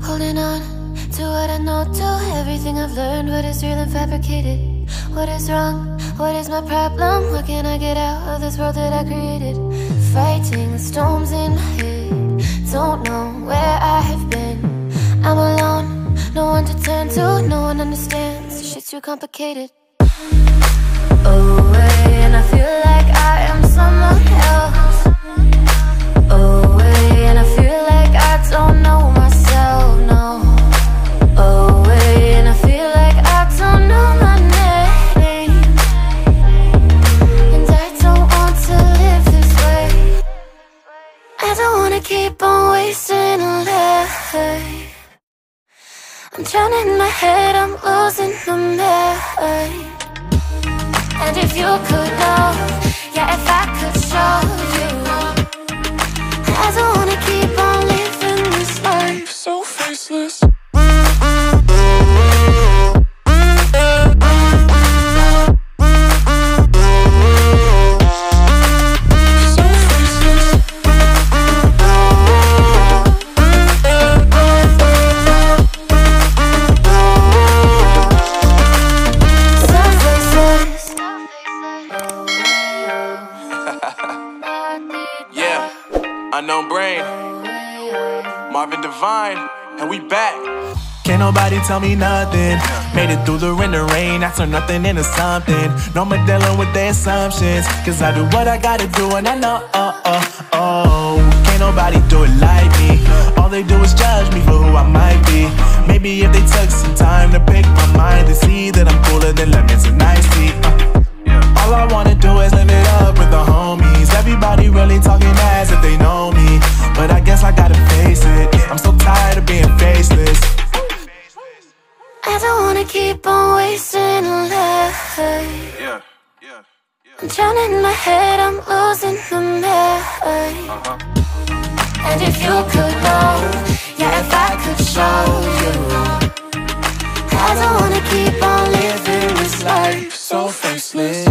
Holding on to what I know, to everything I've learned. What is real and fabricated? What is wrong? What is my problem? What can I get out of this world that I created? Fighting the storms in my head. Don't know where I have been. I'm alone, no one to turn to. No one understands, this shit's too complicated. Away, and I feel like I am someone else. Away, and I feel like I don't know myself, no. Away, and I feel like I don't know my name. And I don't want to live this way. I don't wanna keep on wasting a life. I'm drowning in my head, I'm losing my mind. And if you could know, yeah, if I could show you, I don't wanna keep on living this life so faceless. Unknown Brain, Marvin Divine, and we back. Can't nobody tell me nothing. Made it through the wind and rain, I turn nothing into something. No more dealing with their assumptions, cause I do what I gotta do and I know, can't nobody do it like me. All they do is judge me for who I might be. Maybe if they took some time to pick my mind, they see that I'm cooler than lemons and iced tea. All I wanna do is live it up with the homies. Everybody really talking as if they know me, but I guess I gotta face it. I'm so tired of being faceless. I don't wanna keep on wasting a life. I'm drowning in my head, I'm losing my mind. And if you could know, yeah, if I could show you, I don't wanna keep on living this life so faceless.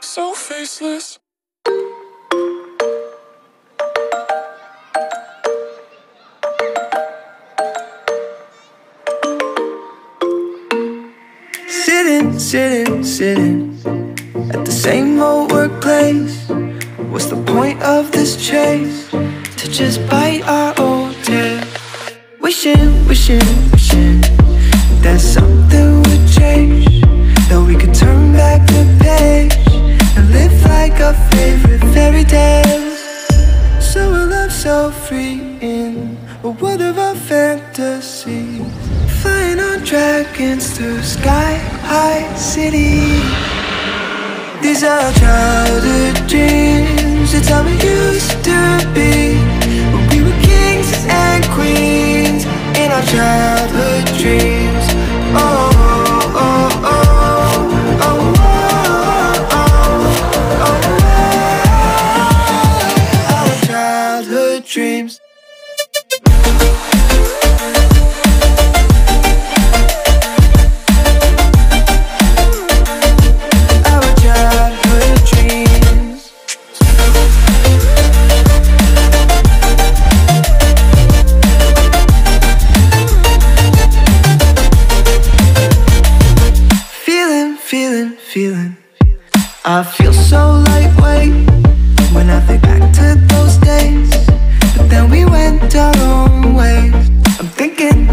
So faceless. Sitting at the same old workplace. What's the point of this chase? To just bite our old tail. Wishing that something would change, that we could turn back the page and live like our favorite fairy tales. So a love so freeing, a world of our fantasies, flying on dragons through sky-high cities. These are childhood dreams, it's how we used to be, when we were kings and queens in our childhood dreams. Oh, oh, oh, oh, oh, oh, oh, our childhood dreams. Feeling, I feel so lightweight when I think back to those days, but then we went our own ways. I'm thinking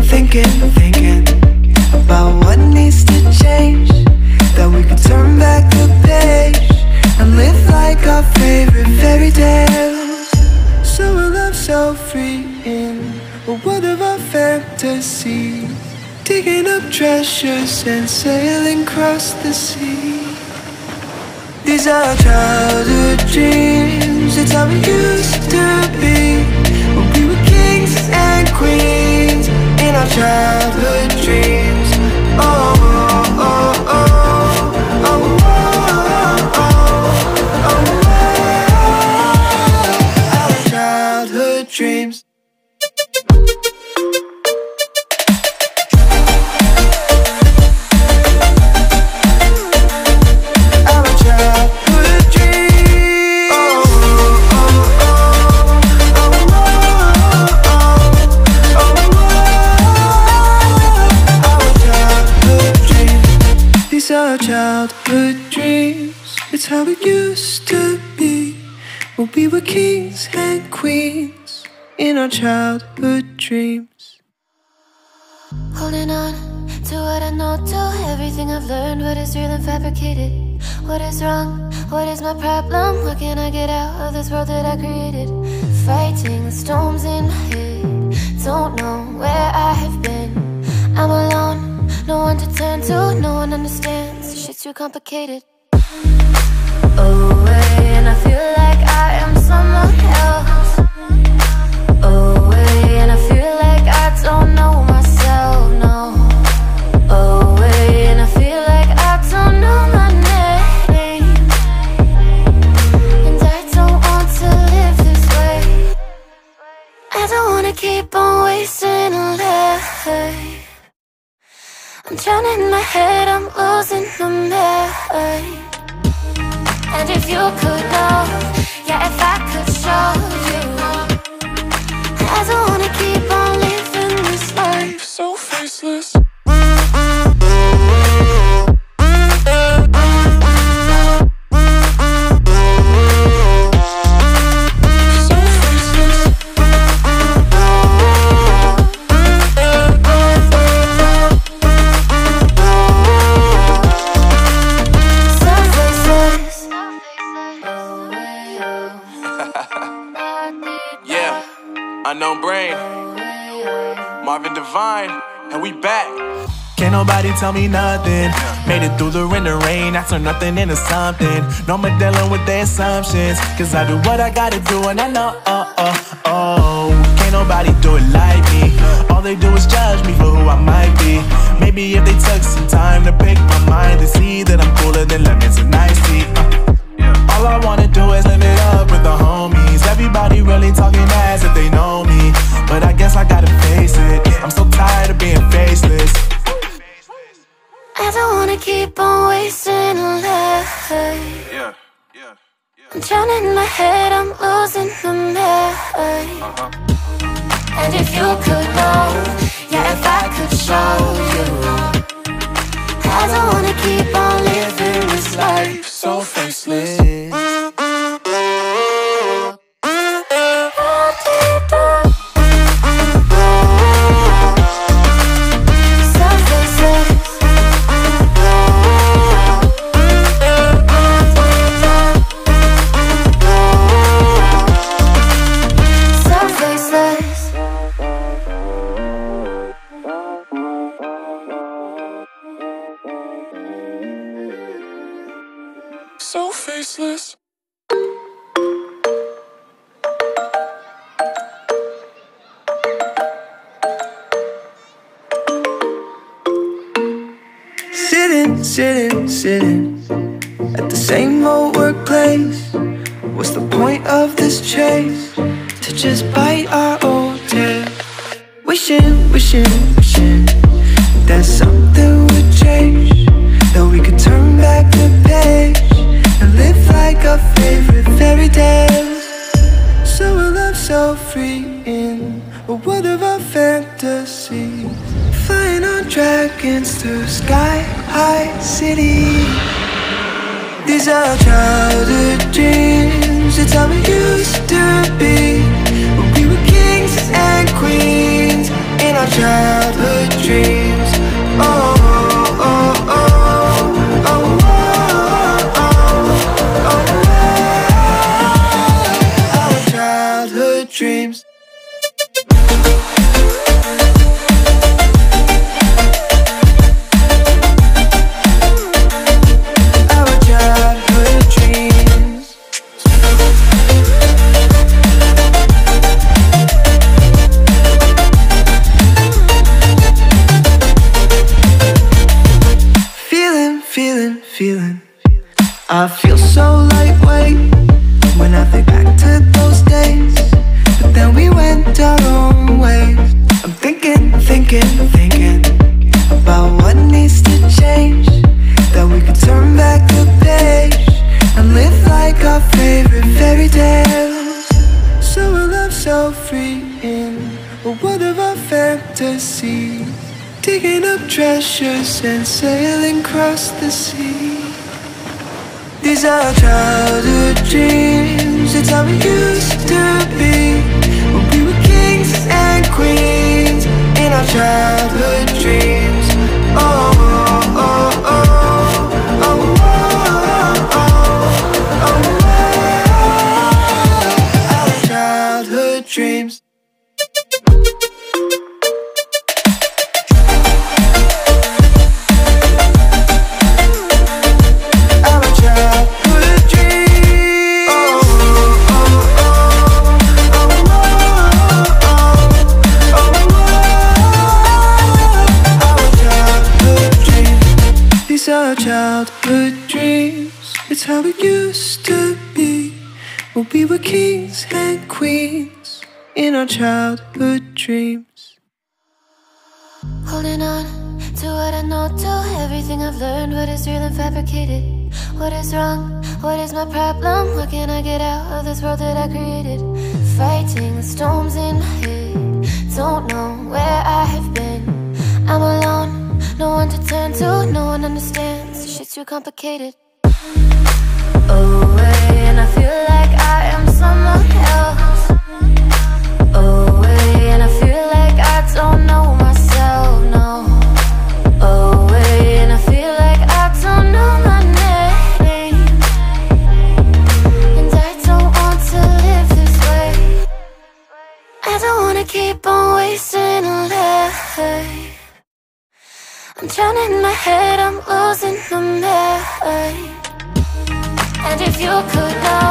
about what needs to change, that we could turn back the page and live like our favorite fairy tales. So a love so freeing, a world of our fantasy, digging up treasures and sailing across the sea. These are childhood dreams, it's how we used to be, when we were kings and queens in our childhood dreams. our childhood dreams. It's how it used to be when we were kings and queens in our childhood dreams. Holding on to what I know, to everything I've learned. What is real and fabricated? What is wrong? What is my problem? What can I get out of this world that I created? Fighting the storms in my head. Don't know where I have been. I'm alone, no one to turn to. No one understands, shit's too complicated. Away, and I feel like I am someone else. Away, and I feel like I don't know myself, no. Away, and I feel like I don't know my name. And I don't want to live this way. I don't wanna keep on wasting a life. I'm drowning in my head, I'm losing my mind. And if you could know, yeah, if I could show you, I don't wanna keep on living this life so faceless. Unknown Brain, Marvin Divine, and we back. Can't nobody tell me nothing. Made it through the rain, I turn nothing into something. No more dealing with their assumptions, cause I do what I gotta do and I know, can't nobody do it like me. All they do is judge me for who I might be. Maybe if they took some time to pick my mind, they see that I'm cooler than lemons and iced tea. All I wanna do is live it up with the homies. Everybody really talking as if they know me, but I guess I gotta face it. I'm so tired of being faceless. I don't wanna keep on wasting a life. I'm drowning in my head, I'm losing my mind. And if you could know, yeah, if I could show you, I don't wanna keep on living this life so faceless. So faceless. Sitting at the same old workplace. What's the point of this chase? To just bite our old tail. Wishing that something would change, that we could turn back the page and live like our favorite fairy tales. So a love so free in a world of our fantasies, flying on dragons through sky-high cities. These are our childhood dreams. It's how it used to be when we were kings and queens in our childhood dreams. Oh, oh, oh, oh, oh, oh, oh, oh. Our childhood dreams. I feel so lightweight when I think back to those days, but then we went our own ways. I'm thinking about what needs to change, that we could turn back the page and live like our favorite fairy tales. So a love so free in a world of our fantasies. digging up treasures and sailing across the sea. These are our childhood dreams. It's how we used to be when we were kings and queens in our childhood dreams. Oh, oh, oh, oh, oh, oh, oh, oh. Our childhood dreams. Our childhood dreams, it's how it used to be when we were kings and queens in our childhood dreams. Holding on to what I know, to everything I've learned. What is real and fabricated? What is wrong? What is my problem? What can I get out of this world that I created? Fighting the storms in my head. Don't know where I have been. I'm alone, no one to turn to, no one understands. This shit's too complicated. Away, and I feel like I am someone else. Away, and I feel like I don't know myself, no. Away, and I feel like I don't know my name. And I don't want to live this way. I don't wanna keep on wasting a life. I'm drowning in my head, I'm losing my mind. And if you could know